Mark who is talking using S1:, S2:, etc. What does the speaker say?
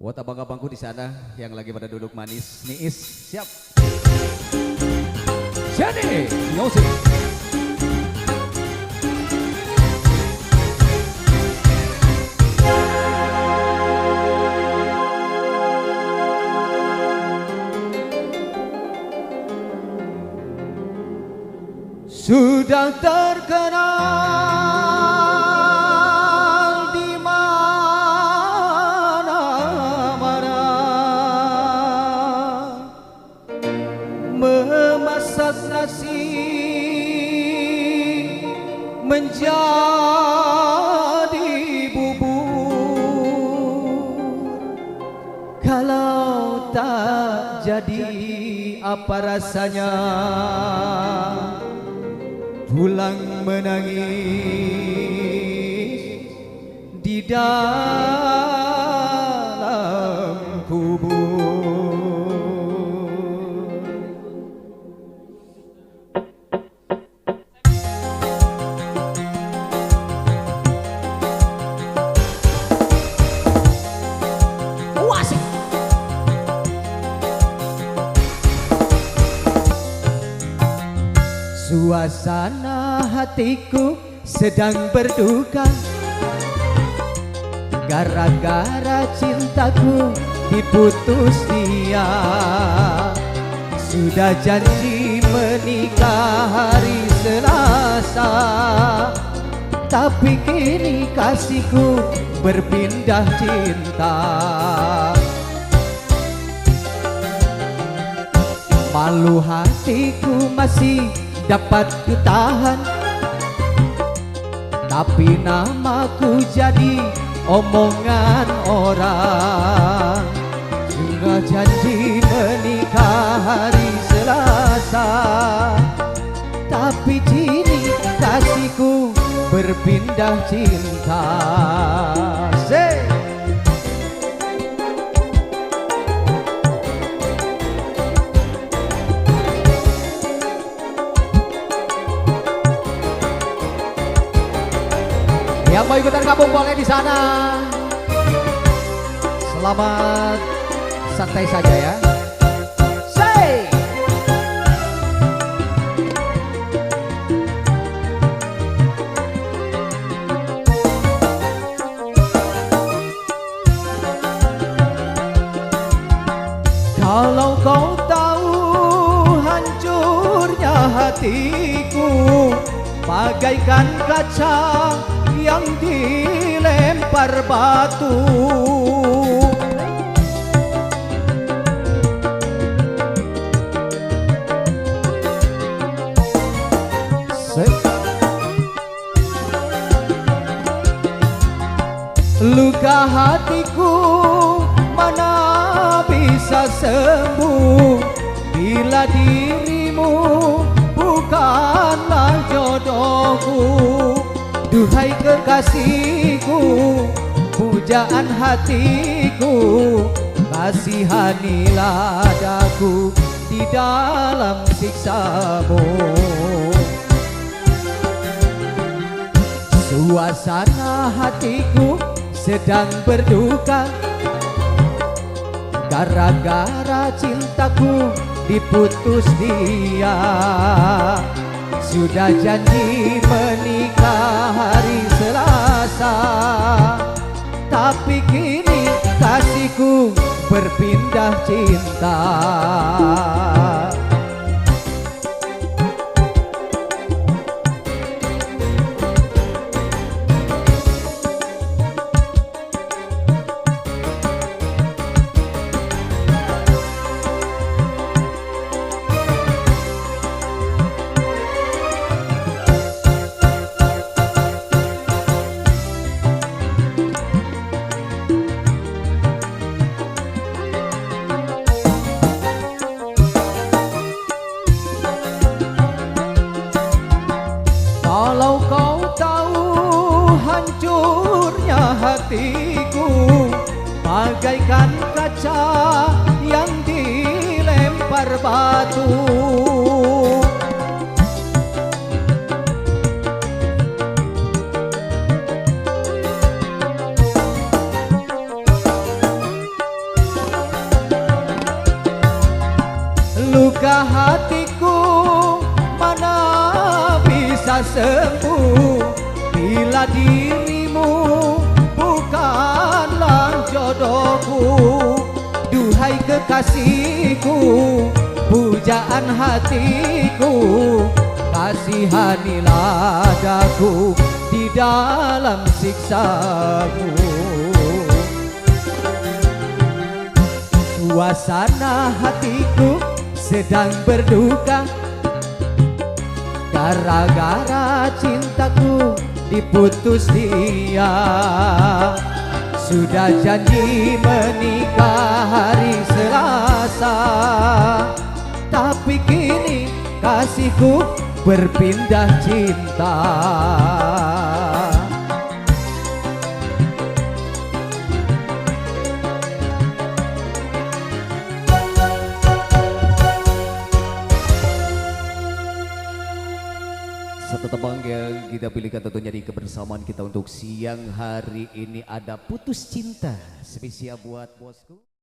S1: Buat abang-abangku di sana yang lagi pada duduk manis, niis, siap. Jadi, music. Sudah terkenal di mana-mana, memasak nasi menjadi bubur. Kalau tak jadi apa rasanya pulang menangis di dalam kubur. Wasik. Suasana hatiku sedang berduka gara-gara cintaku diputus dia. Sudah janji menikah hari Selasa, tapi kini kasihku berpindah cinta. Malu hatiku masih dapat kutahan, tapi namaku jadi omongan orang. Sudah janji menikah hari Selasa, tapi kini kasihku berpindah cinta. Say. Yang mau ikutan gabung boleh di sana. Selamat santai saja ya. Say. Kalau kau tahu hancurnya hatiku bagaikan kaca yang dilempar batu. Luka hatiku mana bisa sembuh bila dirimu bukanlah jodohku. Duhai kekasihku, pujaan hatiku, kasihanilah daku di dalam siksamu. Suasana hatiku sedang berduka gara-gara cintaku diputus dia. Sudah janji menikah hari Selasa, tapi kini kasihku berpindah cinta. Kalau kau tahu hancurnya hatiku bagaikan kaca yang dilempar batu. luka hatiku mana bisa sembuh bila dirimu bukanlah jodohku. Duhai kekasihku, pujaan hatiku, kasihanilah daku di dalam siksamu. Suasana hatiku sedang berduka gara-gara cintaku diputus dia. Sudah janji menikah hari Selasa, tapi kini kasihku berpindah cinta. Satu tembang yang kita pilihkan tentunya di kebersamaan kita untuk siang hari ini ada Putus Cinta, spesial buat bosku.